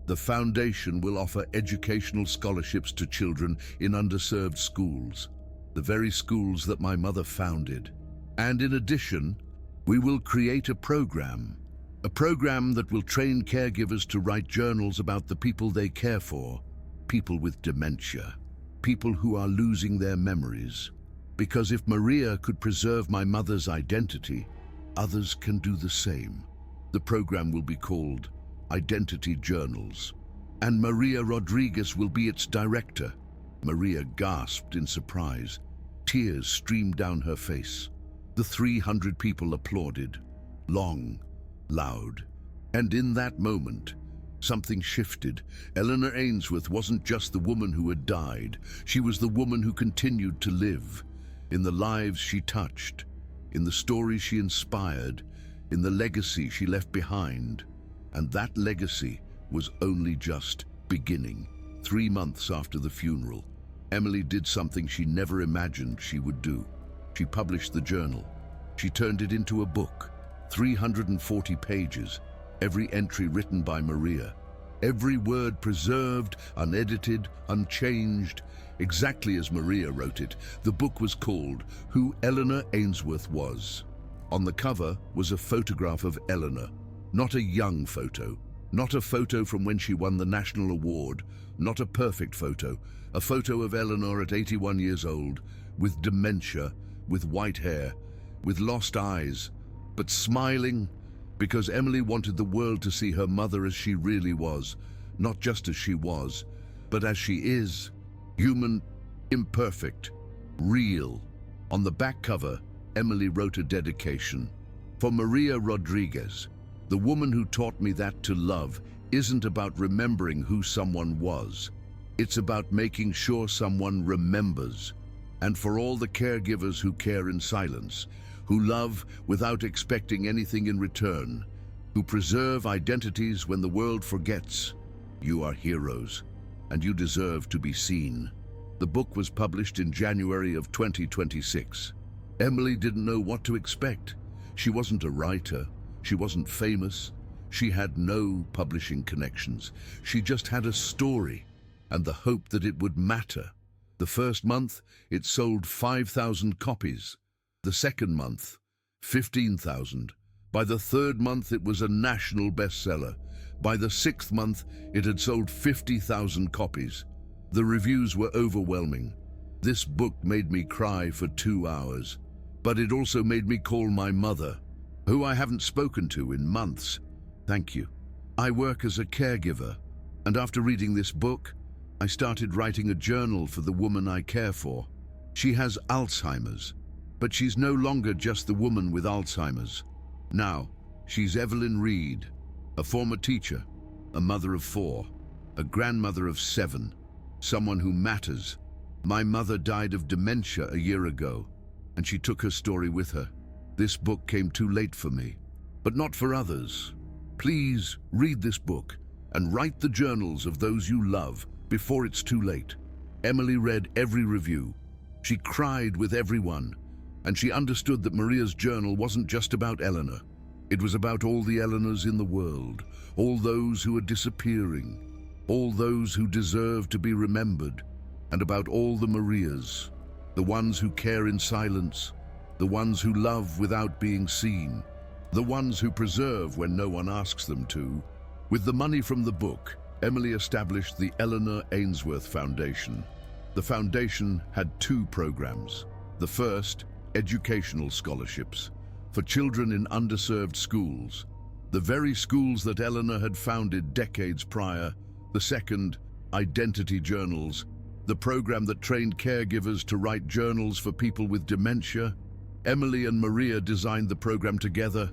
The foundation will offer educational scholarships to children in underserved schools, the very schools that my mother founded. And in addition, we will create a program that will train caregivers to write journals about the people they care for, people with dementia, people who are losing their memories. Because if Maria could preserve my mother's identity, others can do the same. The program will be called Identity Journals, and Maria Rodriguez will be its director. Maria gasped in surprise. Tears streamed down her face. The 300 people applauded, long, loud. And in that moment, something shifted. Eleanor Ainsworth wasn't just the woman who had died. She was the woman who continued to live, in the lives she touched, in the stories she inspired, in the legacy she left behind. And that legacy was only just beginning. 3 months after the funeral, Emily did something she never imagined she would do. She published the journal. She turned it into a book, 340 pages, every entry written by Maria, every word preserved, unedited, unchanged, exactly as Maria wrote it. The book was called Who Eleanor Ainsworth Was. On the cover was a photograph of Eleanor, not a young photo, not a photo from when she won the national award, not a perfect photo, a photo of Eleanor at 81 years old, with dementia, with white hair, with lost eyes, but smiling, because Emily wanted the world to see her mother as she really was, not just as she was, but as she is, human, imperfect, real. On the back cover, Emily wrote a dedication. For Maria Rodriguez, the woman who taught me that to love isn't about remembering who someone was. It's about making sure someone remembers. And for all the caregivers who care in silence, who love without expecting anything in return, who preserve identities when the world forgets, you are heroes, and you deserve to be seen. The book was published in January of 2026. Emily didn't know what to expect. She wasn't a writer. She wasn't famous. She had no publishing connections. She just had a story and the hope that it would matter. The first month, it sold 5,000 copies. The second month, 15,000. By the third month, it was a national bestseller. By the 6th month, it had sold 50,000 copies. The reviews were overwhelming. This book made me cry for 2 hours, but it also made me call my mother, who I haven't spoken to in months. Thank you. I work as a caregiver, and after reading this book, I started writing a journal for the woman I care for. She has Alzheimer's, but she's no longer just the woman with Alzheimer's. Now, she's Evelyn Reed, a former teacher, a mother of 4, a grandmother of 7, someone who matters. My mother died of dementia a year ago, and she took her story with her. This book came too late for me, but not for others. Please read this book and write the journals of those you love before it's too late. Emily read every review. She cried with everyone, and she understood that Maria's journal wasn't just about Eleanor. It was about all the Eleanors in the world, all those who are disappearing, all those who deserve to be remembered, and about all the Marias, the ones who care in silence, the ones who love without being seen, the ones who preserve when no one asks them to. With the money from the book, Emily established the Eleanor Ainsworth Foundation. The foundation had two programs. The first, educational scholarships for children in underserved schools, the very schools that Eleanor had founded decades prior. The second, identity journals, the program that trained caregivers to write journals for people with dementia. Emily and Maria designed the program together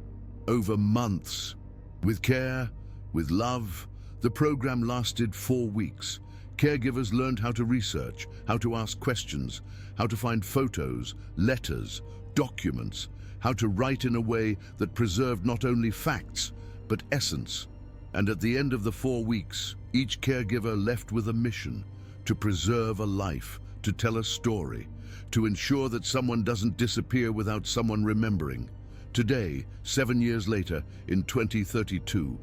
over months. With care, with love, the program lasted 4 weeks. Caregivers learned how to research, how to ask questions, how to find photos, letters, documents, how to write in a way that preserved not only facts, but essence. And at the end of the 4 weeks, each caregiver left with a mission: to preserve a life, to tell a story, to ensure that someone doesn't disappear without someone remembering. Today, 7 years later, in 2032,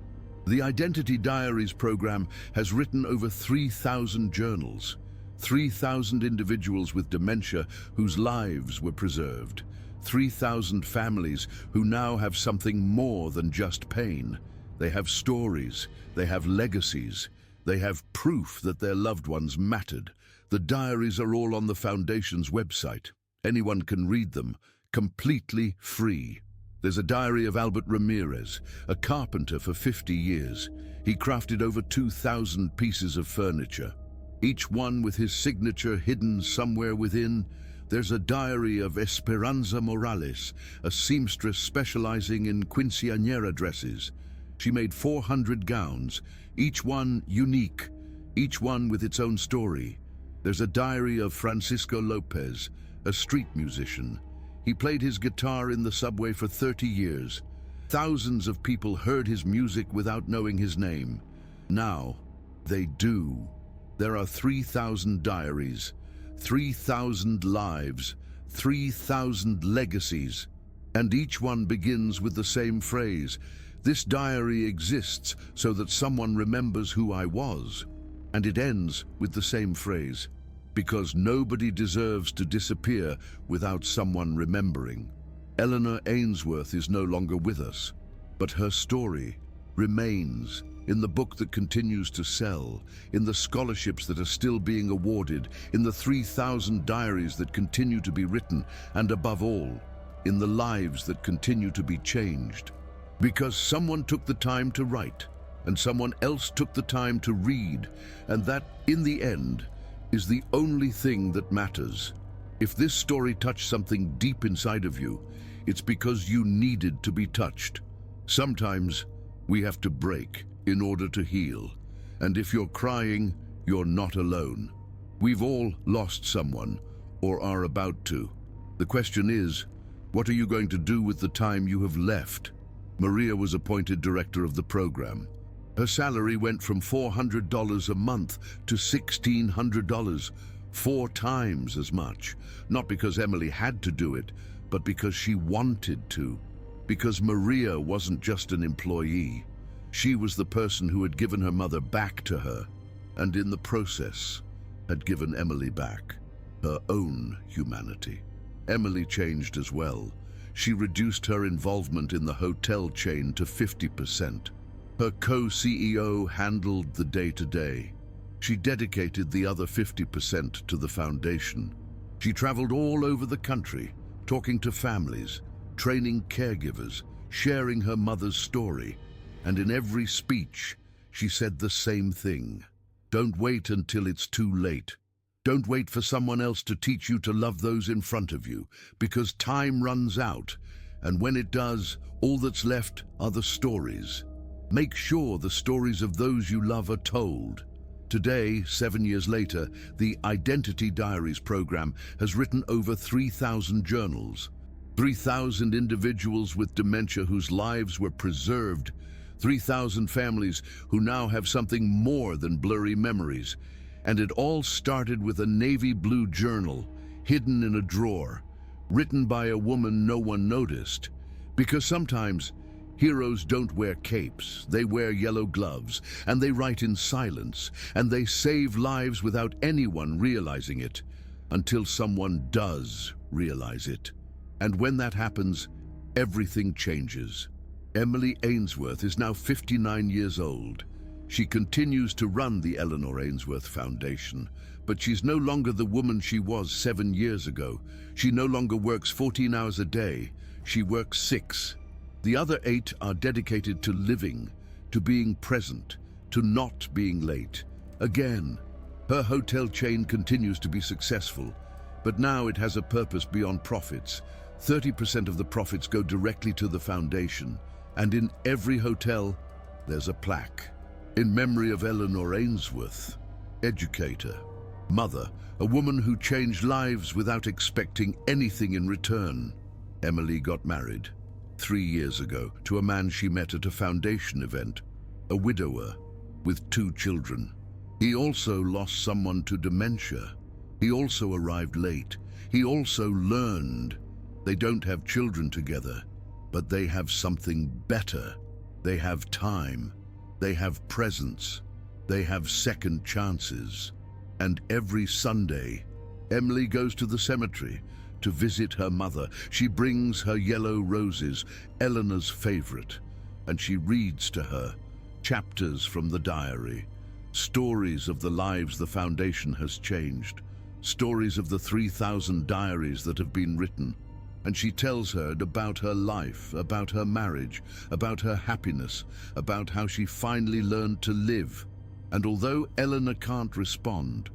the Identity Diaries program has written over 3,000 journals, 3,000 individuals with dementia whose lives were preserved, 3,000 families who now have something more than just pain. They have stories, they have legacies, they have proof that their loved ones mattered. The diaries are all on the Foundation's website. Anyone can read them, completely free. There's a diary of Albert Ramirez, a carpenter for 50 years. He crafted over 2,000 pieces of furniture, each one with his signature hidden somewhere within. There's a diary of Esperanza Morales, a seamstress specializing in quinceañera dresses. She made 400 gowns, each one unique, each one with its own story. There's a diary of Francisco Lopez, a street musician. He played his guitar in the subway for 30 years. Thousands of people heard his music without knowing his name. Now, they do. There are 3,000 diaries, 3,000 lives, 3,000 legacies, and each one begins with the same phrase: "This diary exists so that someone remembers who I was." And it ends with the same phrase: "Because nobody deserves to disappear without someone remembering." Eleanor Ainsworth is no longer with us, but her story remains in the book that continues to sell, in the scholarships that are still being awarded, in the 3,000 diaries that continue to be written, and above all, in the lives that continue to be changed. Because someone took the time to write, and someone else took the time to read, and that, in the end, is the only thing that matters. If this story touched something deep inside of you, it's because you needed to be touched. Sometimes we have to break in order to heal. And if you're crying, you're not alone. We've all lost someone, or are about to. The question is, what are you going to do with the time you have left? Maria was appointed director of the program. Her salary went from $400 a month to $1,600, 4 times as much. Not because Emily had to do it, but because she wanted to. Because Maria wasn't just an employee. She was the person who had given her mother back to her, and in the process, had given Emily back her own humanity. Emily changed as well. She reduced her involvement in the hotel chain to 50%. Her co-CEO handled the day-to-day. She dedicated the other 50% to the foundation. She traveled all over the country, talking to families, training caregivers, sharing her mother's story. And in every speech, she said the same thing: don't wait until it's too late. Don't wait for someone else to teach you to love those in front of you, because time runs out, and when it does, all that's left are the stories. Make sure the stories of those you love are told. Today, 7 years later, the Identity Diaries program has written over 3,000 journals. 3,000 individuals with dementia whose lives were preserved, 3,000 families who now have something more than blurry memories. And it all started with a navy blue journal hidden in a drawer, written by a woman no one noticed. Because sometimes heroes don't wear capes, they wear yellow gloves, and they write in silence, and they save lives without anyone realizing it, until someone does realize it. And when that happens, everything changes. Emily Ainsworth is now 59 years old. She continues to run the Eleanor Ainsworth Foundation, but she's no longer the woman she was 7 years ago. She no longer works 14 hours a day. She works 6. The other 8 are dedicated to living, to being present, to not being late. Again, her hotel chain continues to be successful, but now it has a purpose beyond profits. 30% of the profits go directly to the foundation, and in every hotel, there's a plaque. In memory of Eleanor Ainsworth, educator, mother, a woman who changed lives without expecting anything in return. Emily got married 3 years ago to a man she met at a foundation event, a widower with 2 children. He also lost someone to dementia. He also arrived late. He also learned they don't have children together, but they have something better. They have time. They have presence. They have second chances. And every Sunday, Emily goes to the cemetery to visit her mother. She brings her yellow roses, Eleanor's favorite, and she reads to her chapters from the diary, stories of the lives the foundation has changed, stories of the 3,000 diaries that have been written. And she tells her about her life, about her marriage, about her happiness, about how she finally learned to live. And although Eleanor can't respond,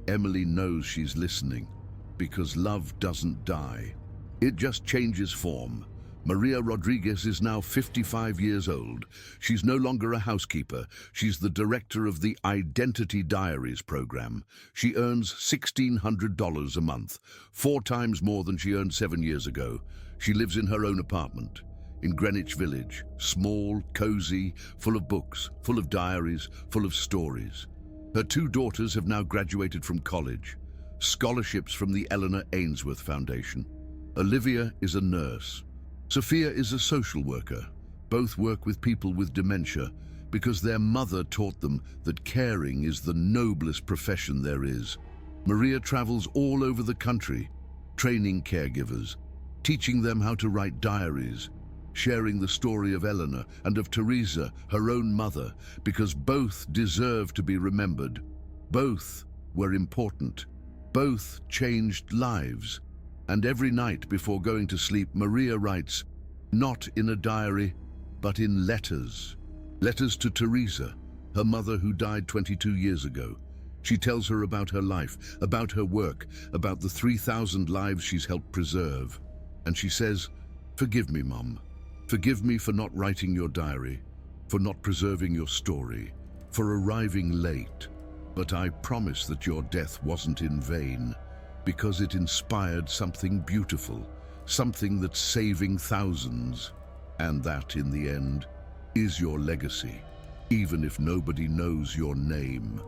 Emily knows she's listening, because love doesn't die. It just changes form. Maria Rodriguez is now 55 years old. She's no longer a housekeeper. She's the director of the Identity Diaries program. She earns $1,600 a month, 4 times more than she earned 7 years ago. She lives in her own apartment in Greenwich Village, small, cozy, full of books, full of diaries, full of stories. Her 2 daughters have now graduated from college, scholarships from the Eleanor Ainsworth Foundation. Olivia is a nurse. Sophia is a social worker. Both work with people with dementia because their mother taught them that caring is the noblest profession there is. Maria travels all over the country, training caregivers, teaching them how to write diaries, sharing the story of Eleanor and of Teresa, her own mother, because both deserve to be remembered. Both were important. Both changed lives. And every night before going to sleep, Maria writes, not in a diary, but in letters. Letters to Teresa, her mother who died 22 years ago. She tells her about her life, about her work, about the 3,000 lives she's helped preserve. And she says, forgive me, Mum. Forgive me for not writing your diary, for not preserving your story, for arriving late. But I promise that your death wasn't in vain, because it inspired something beautiful, something that's saving thousands. And that, in the end, is your legacy, even if nobody knows your name.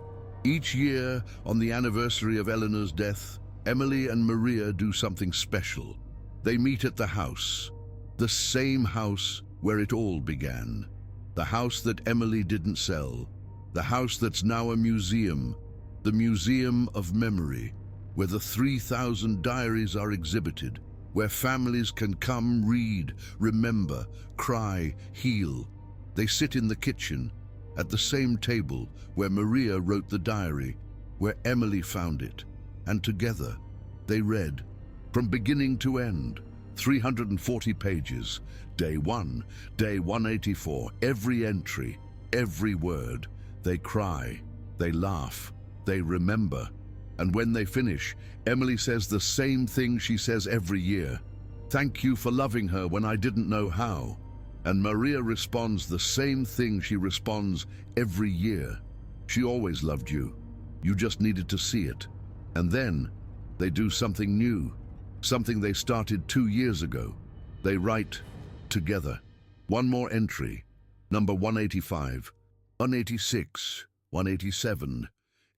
Each year, on the anniversary of Eleanor's death, Emily and Maria do something special. They meet at the house, the same house where it all began. The house that Emily didn't sell, the house that's now a museum, the Museum of Memory, where the 3,000 diaries are exhibited, where families can come, read, remember, cry, heal. They sit in the kitchen, at the same table where Maria wrote the diary, where Emily found it, and together they read, from beginning to end, 340 pages, day 1, day 184, every entry, every word. They cry, they laugh, they remember. And when they finish, Emily says the same thing she says every year. Thank you for loving her when I didn't know how. And Maria responds the same thing she responds every year. She always loved you. You just needed to see it. And then they do something new, something they started 2 years ago. They write together. One more entry, number 185, 186, 187.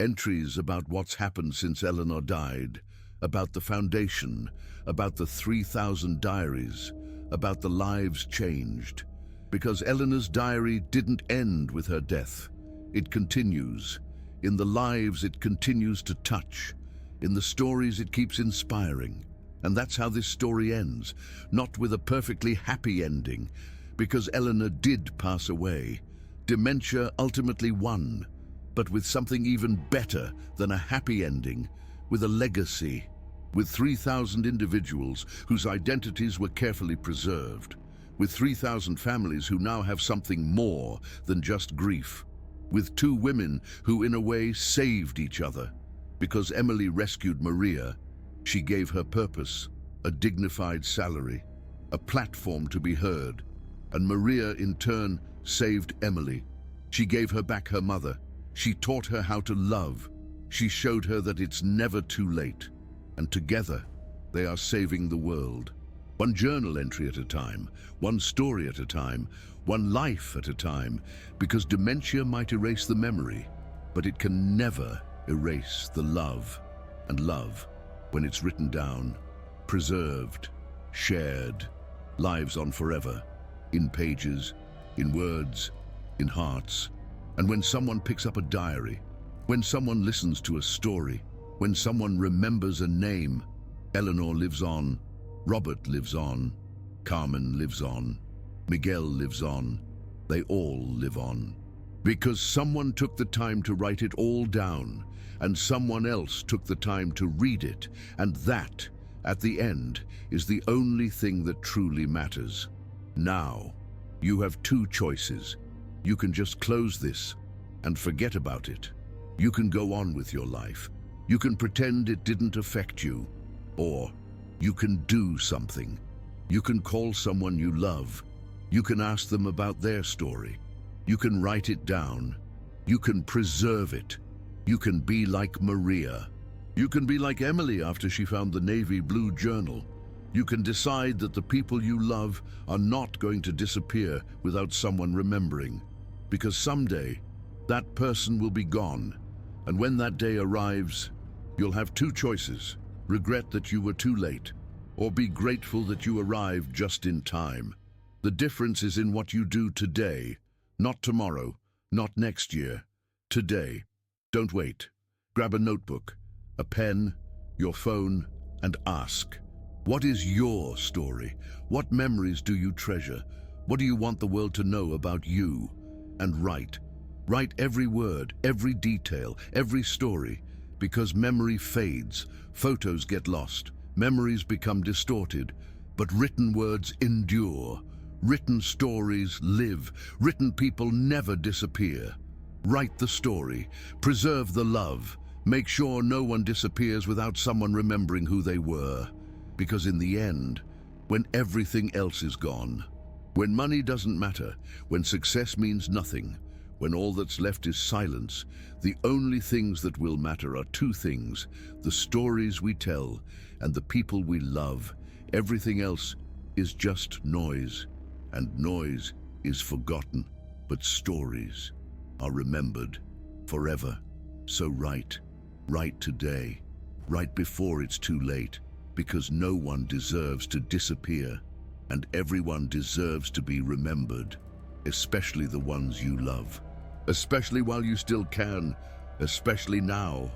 Entries about what's happened since Eleanor died, about the foundation, about the 3,000 diaries, about the lives changed. Because Eleanor's diary didn't end with her death. It continues. In the lives it continues to touch. In the stories it keeps inspiring. And that's how this story ends, not with a perfectly happy ending, because Eleanor did pass away. Dementia ultimately won, but with something even better than a happy ending, with a legacy, with 3,000 individuals whose identities were carefully preserved, with 3,000 families who now have something more than just grief, with 2 women who in a way saved each other. Because Emily rescued Maria, she gave her purpose, a dignified salary, a platform to be heard, and Maria in turn saved Emily. She gave her back her mother. She taught her how to love. She showed her that it's never too late. And together, they are saving the world. One journal entry at a time, one story at a time, one life at a time, because dementia might erase the memory, but it can never erase the love. And love, when it's written down, preserved, shared, lives on forever, in pages, in words, in hearts. And when someone picks up a diary, when someone listens to a story, when someone remembers a name, Eleanor lives on, Robert lives on, Carmen lives on, Miguel lives on, they all live on. Because someone took the time to write it all down, and someone else took the time to read it, and that, at the end, is the only thing that truly matters. Now, you have 2 choices. You can just close this and forget about it. You can go on with your life. You can pretend it didn't affect you. Or you can do something. You can call someone you love. You can ask them about their story. You can write it down. You can preserve it. You can be like Maria. You can be like Emily after she found the navy blue journal. You can decide that the people you love are not going to disappear without someone remembering. Because someday, that person will be gone. And when that day arrives, you'll have 2 choices. Regret that you were too late, or be grateful that you arrived just in time. The difference is in what you do today, not tomorrow, not next year. Today. Don't wait. Grab a notebook, a pen, your phone, and ask. What is your story? What memories do you treasure? What do you want the world to know about you? And write. Write every word, every detail, every story, because memory fades, photos get lost, memories become distorted, but written words endure. Written stories live. Written people never disappear. Write the story. Preserve the love. Make sure no one disappears without someone remembering who they were. Because in the end, when everything else is gone, when money doesn't matter, when success means nothing, when all that's left is silence, the only things that will matter are 2 things: the stories we tell and the people we love. Everything else is just noise, and noise is forgotten, but stories are remembered forever. So write today, write before it's too late, because no one deserves to disappear, and everyone deserves to be remembered, especially the ones you love. Especially while you still can, especially now.